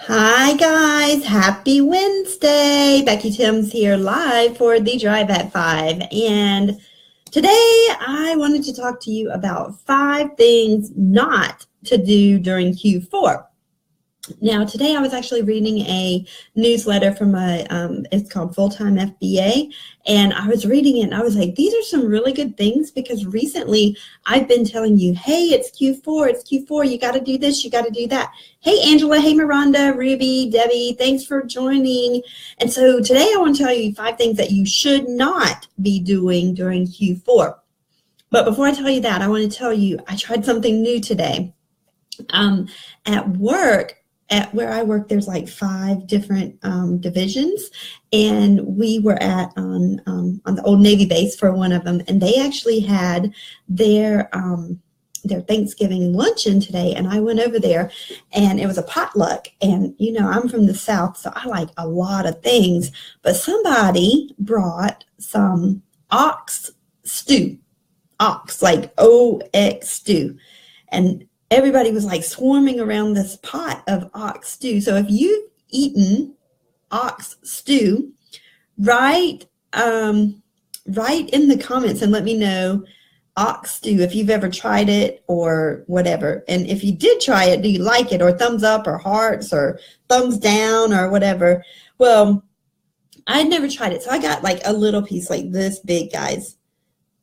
Hi guys, happy Wednesday. Becky Timms here live for the Drive at 5. And today I wanted to talk to you about 5 things not to do during Q4. Now, today I was actually reading a newsletter from it's called Full-Time FBA, and I was reading it and I was like, these are some really good things because recently I've been telling you, hey, it's Q4, you got to do this, you got to do that. Hey, Angela, hey, Miranda, Ruby, Debbie, thanks for joining. And so today I want to tell you 5 things that you should not be doing during Q4. But before I tell you that, I want to tell you I tried something new today. At work, at where I work, there's like 5 different divisions, and we were on the Old Navy base for one of them, and they actually had their Thanksgiving luncheon today, and I went over there, and it was a potluck, and you know I'm from the South, so I like a lot of things, but somebody brought some ox stew, like OX stew, and everybody was like swarming around this pot of ox stew. So if you've eaten ox stew, write in the comments and let me know ox stew if you've ever tried it or whatever. And if you did try it, do you like it? Or thumbs up or hearts or thumbs down or whatever. Well, I'd never tried it. So I got like a little piece like this big, guys.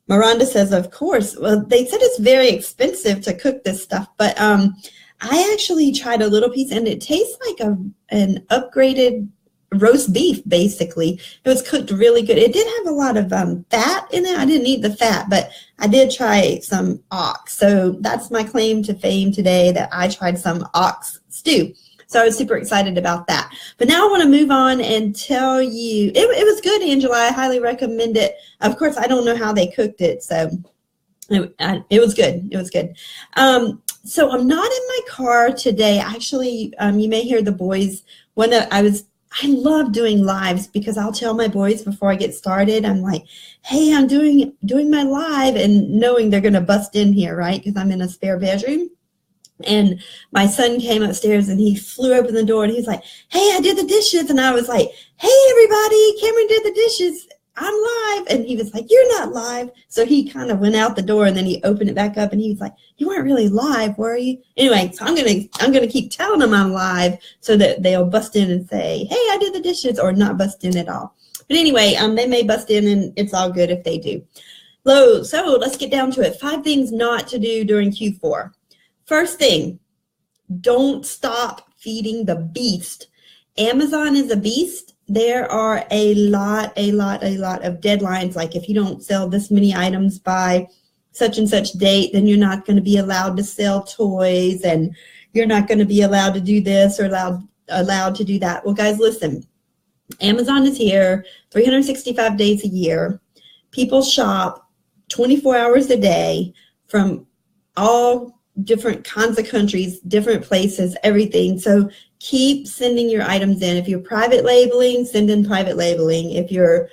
Miranda says, of course. Well, they said it's very expensive to cook this stuff, but I actually tried a little piece, and it tastes like an upgraded roast beef, basically. It was cooked really good. It did have a lot of fat in it. I didn't eat the fat, but I did try some ox. So that's my claim to fame today, that I tried some ox stew. So I was super excited about that. But now I want to move on and tell you, it was good, Angela. I highly recommend it. Of course, I don't know how they cooked it, so it was good. It was good. So I'm not in my car today. Actually, you may hear the boys. I love doing lives because I'll tell my boys before I get started. I'm like, hey, I'm doing my live, and knowing they're going to bust in here, right? Because I'm in a spare bedroom. And my son came upstairs and he flew open the door and he's like, hey, I did the dishes. And I was like, hey, everybody, Cameron did the dishes. I'm live. And he was like, you're not live. So he kind of went out the door and then he opened it back up and he was like, you weren't really live, were you? Anyway, so I'm gonna keep telling them I'm live so that they'll bust in and say, hey, I did the dishes, or not bust in at all. But anyway, they may bust in and it's all good if they do. So let's get down to it. 5 things not to do during Q4. First thing, don't stop feeding the beast. Amazon is a beast. There are a lot of deadlines. Like if you don't sell this many items by such and such date, then you're not going to be allowed to sell toys, and you're not going to be allowed to do this or allowed to do that. Well, guys, listen, Amazon is here 365 days a year. People shop 24 hours a day from all different kinds of countries, different places, everything. So keep sending your items in. If you're private labeling, send in private labeling. If you're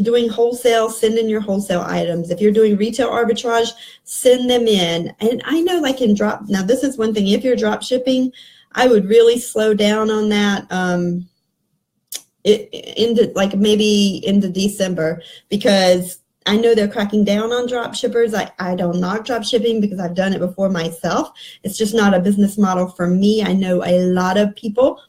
doing wholesale, send in your wholesale items. If you're doing retail arbitrage, send them in. And I know like now this is one thing, if you're drop shipping, I would really slow down on that maybe into December, because I know they're cracking down on drop shippers. I don't knock drop shipping because I've done it before myself. It's just not a business model for me. I know a lot of people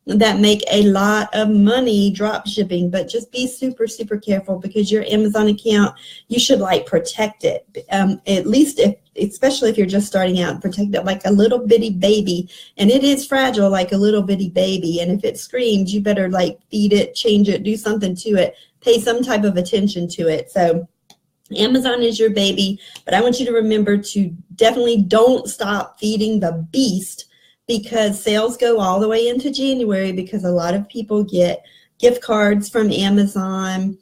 that make a lot of money drop shipping, but just be super, super careful, because your Amazon account, you should like protect it. At least especially if you're just starting out, protect it like a little bitty baby. And it is fragile like a little bitty baby. And if it screams, you better like feed it, change it, do something to it. Pay some type of attention to it. So Amazon is your baby, but I want you to remember to definitely don't stop feeding the beast, because sales go all the way into January, because a lot of people get gift cards from Amazon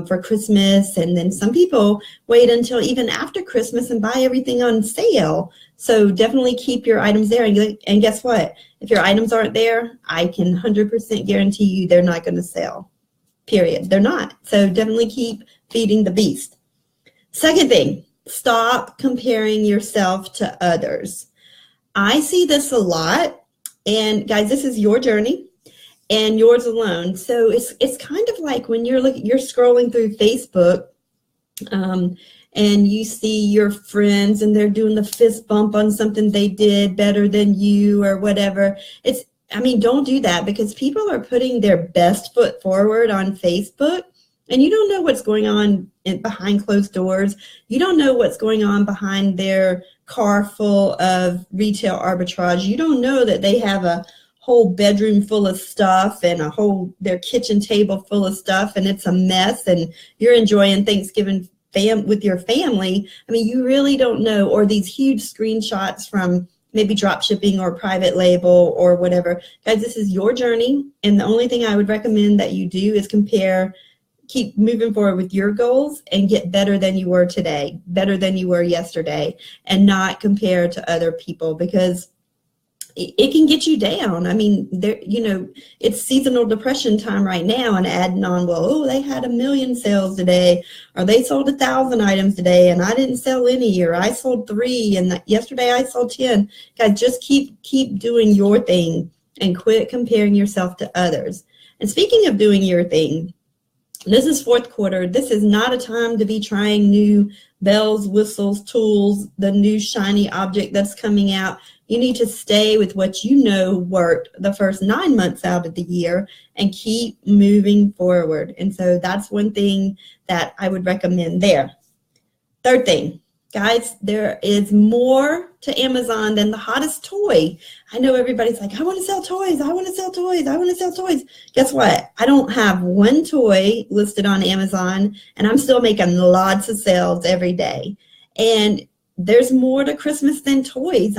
for Christmas, and then some people wait until even after Christmas and buy everything on sale. So definitely keep your items there, and guess what? If your items aren't there, I can 100% guarantee you they're not going to sell. Period. They're not. So definitely keep feeding the beast. Second thing, stop comparing yourself to others. I see this a lot. And guys, this is your journey and yours alone. So it's kind of like when you're scrolling through Facebook, and you see your friends and they're doing the fist bump on something they did better than you or whatever. Don't do that, because people are putting their best foot forward on Facebook, and you don't know what's going on behind closed doors. You don't know what's going on behind their car full of retail arbitrage. You don't know that they have a whole bedroom full of stuff and their kitchen table full of stuff, and it's a mess, and you're enjoying Thanksgiving with your family. You really don't know. Or these huge screenshots from maybe drop shipping or private label or whatever. Guys, this is your journey, and the only thing I would recommend that you do is keep moving forward with your goals and get better than you were today, better than you were yesterday, and not compare to other people, because it can get you down. It's seasonal depression time right now, and adding on, they had 1 million sales today, or they sold 1,000 items today, and I didn't sell any, or I sold 3, and yesterday I sold 10. Guys, just keep doing your thing and quit comparing yourself to others. And speaking of doing your thing, this is fourth quarter. This is not a time to be trying new bells, whistles, tools, the new shiny object that's coming out. You need to stay with what you know worked the first 9 months out of the year and keep moving forward. And so that's one thing that I would recommend there. Third thing, guys, there is more to Amazon than the hottest toy. I know everybody's like, I want to sell toys. I want to sell toys. I want to sell toys. Guess what? I don't have one toy listed on Amazon, and I'm still making lots of sales every day. And there's more to Christmas than toys.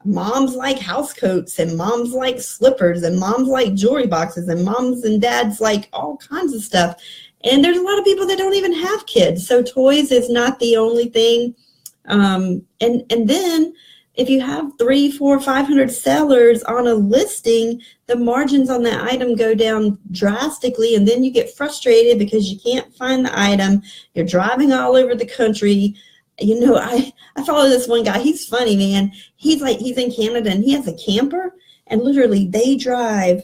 Moms like house coats, and moms like slippers, and moms like jewelry boxes, and moms and dads like all kinds of stuff. And there's a lot of people that don't even have kids. So toys is not the only thing. And then if you have 300, 400, 500 sellers on a listing, the margins on that item go down drastically. And then you get frustrated because you can't find the item. You're driving all over the country. I follow this one guy. He's funny, man. He's in Canada, and he has a camper, and literally they drive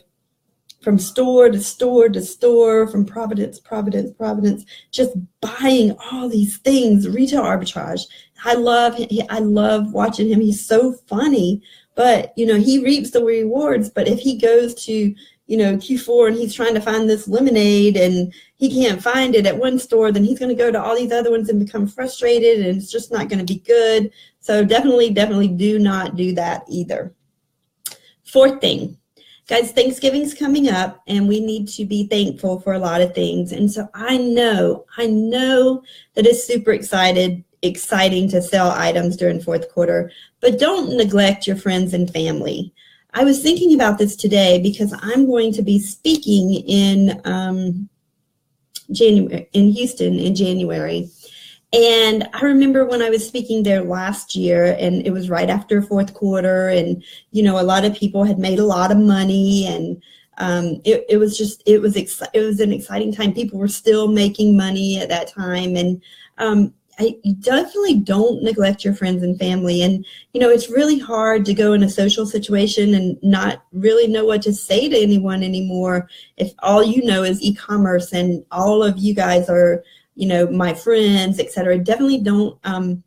from store to store to store, from Providence, just buying all these things, retail arbitrage. I love watching him. He's so funny, but he reaps the rewards. But if he goes to Q4 and he's trying to find this lemonade and he can't find it at one store, then he's going to go to all these other ones and become frustrated, and it's just not going to be good. So definitely do not do that either. Fourth thing, guys, Thanksgiving's coming up, and we need to be thankful for a lot of things. And so I know that it's super exciting to sell items during fourth quarter, but don't neglect your friends and family. I was thinking about this today because I'm going to be speaking in Houston in January. And I remember when I was speaking there last year, and it was right after fourth quarter, and a lot of people had made a lot of money, and it was an exciting time. People were still making money at that time, and you definitely don't neglect your friends and family. And, it's really hard to go in a social situation and not really know what to say to anyone anymore if all you know is e-commerce and all of you guys are, my friends, etc. Definitely don't, and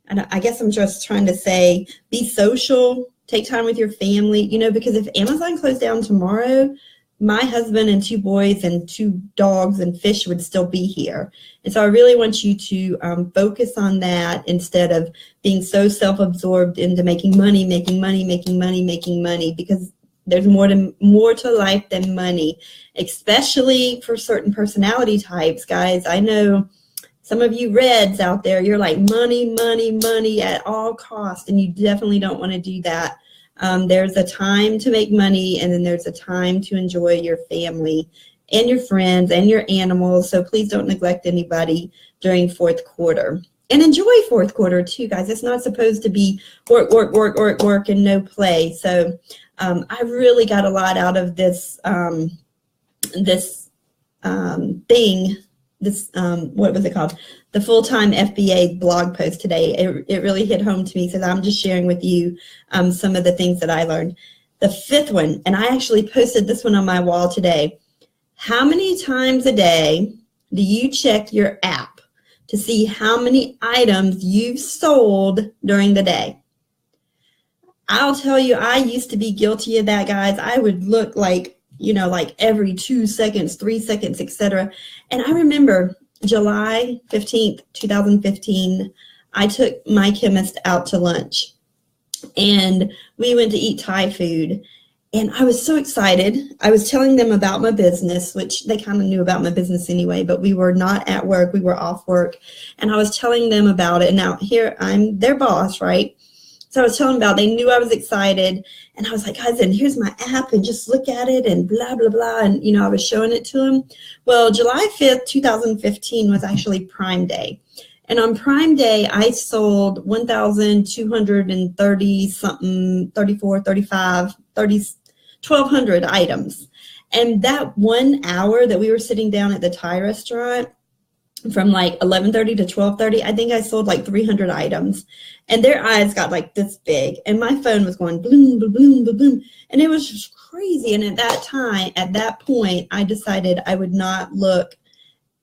I guess I'm just trying to say, be social, take time with your family, because if Amazon closed down tomorrow, my husband and 2 boys and 2 dogs and fish would still be here. And so I really want you to focus on that instead of being so self-absorbed into making money, because there's more to life than money, especially for certain personality types, guys. I know some of you reds out there, you're like money at all costs, and you definitely don't want to do that. There's a time to make money, and then there's a time to enjoy your family and your friends and your animals. So please don't neglect anybody during fourth quarter. And enjoy fourth quarter too, guys. It's not supposed to be work and no play. So I really got a lot out of this what was it called? The Full-Time FBA blog post today. It really hit home to me, so I'm just sharing with you some of the things that I learned. The fifth one, and I actually posted this one on my wall today. How many times a day do you check your app to see how many items you've sold during the day? I'll tell you, I used to be guilty of that, guys. I would look like, like every 2 seconds, 3 seconds, etc. And I remember July 15th, 2015, I took my chemist out to lunch and we went to eat Thai food. And I was so excited. I was telling them about my business, which they kind of knew about my business anyway, but we were not at work. We were off work. And I was telling them about it. Now here I'm their boss, right? So I was telling them about it. They knew I was excited. And I was like, guys, and here's my app and just look at it and blah, blah, blah. And, I was showing it to them. Well, July 5th, 2015 was actually Prime Day. And on Prime Day, I sold 1,230 something, 34, 35, 30, 1,200 items. And that 1 hour that we were sitting down at the Thai restaurant from like 11:30 to 12:30, I think I sold like 300 items. And their eyes got like this big. And my phone was going bloom, bloom, bloom, bloom, bloom. And it was just crazy. And at that point, I decided I would not look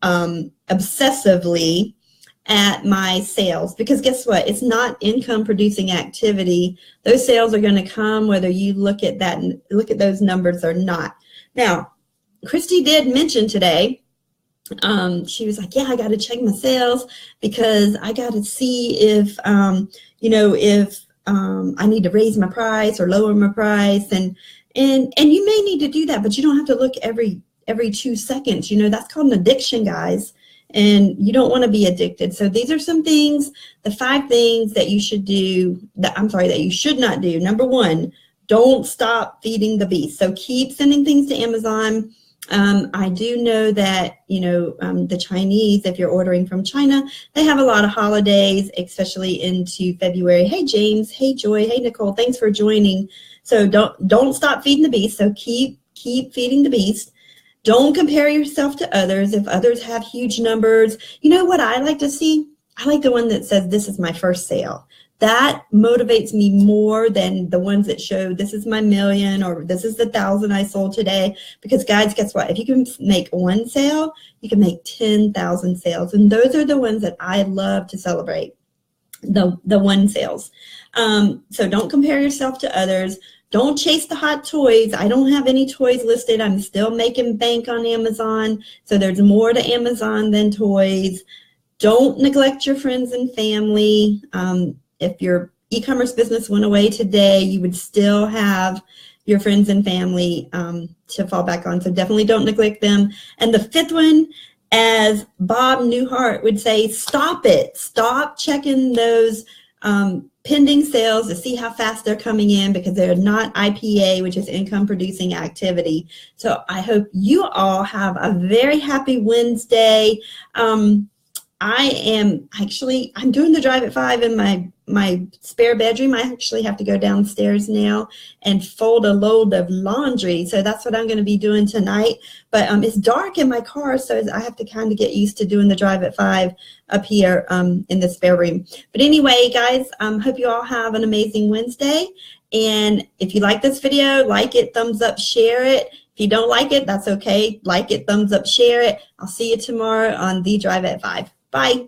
obsessively at my sales, because guess what? It's not income producing activity. Those sales are going to come whether you look at that and look at those numbers or not. Now, Christy did mention today, she was like, yeah, I got to check my sales because I got to see if, if I need to raise my price or lower my price. And you may need to do that, but you don't have to look every 2 seconds. That's called an addiction, guys. And you don't want to be addicted. So these are some things, the 5 things that you should do, that you should not do. Number 1, don't stop feeding the beast. So keep sending things to Amazon. I do know that, the Chinese, if you're ordering from China, they have a lot of holidays, especially into February. Hey, James. Hey, Joy. Hey, Nicole. Thanks for joining. So don't stop feeding the beast. So keep feeding the beast. Don't compare yourself to others. If others have huge numbers, you know what I like to see? I like the one that says, this is my first sale. That motivates me more than the ones that show this is my million or this is the 1,000 I sold today. Because guys, guess what? If you can make 1 sale, you can make 10,000 sales. And those are the ones that I love to celebrate, the 1 sales. So don't compare yourself to others. Don't chase the hot toys. I don't have any toys listed. I'm still making bank on Amazon. So there's more to Amazon than toys. Don't neglect your friends and family. If your e-commerce business went away today, you would still have your friends and family to fall back on. So definitely don't neglect them. And the 5th one, as Bob Newhart would say, stop it. Stop checking those pending sales to see how fast they're coming in, because they're not IPA, which is income producing activity. So I hope you all have a very happy Wednesday. I'm doing the Drive at 5 in my spare bedroom. I actually have to go downstairs now and fold a load of laundry. So that's what I'm going to be doing tonight. But it's dark in my car, so I have to kind of get used to doing the Drive at 5 up here in the spare room. But anyway, guys, hope you all have an amazing Wednesday. And if you like this video, like it, thumbs up, share it. If you don't like it, that's okay. Like it, thumbs up, share it. I'll see you tomorrow on the Drive at 5. Bye.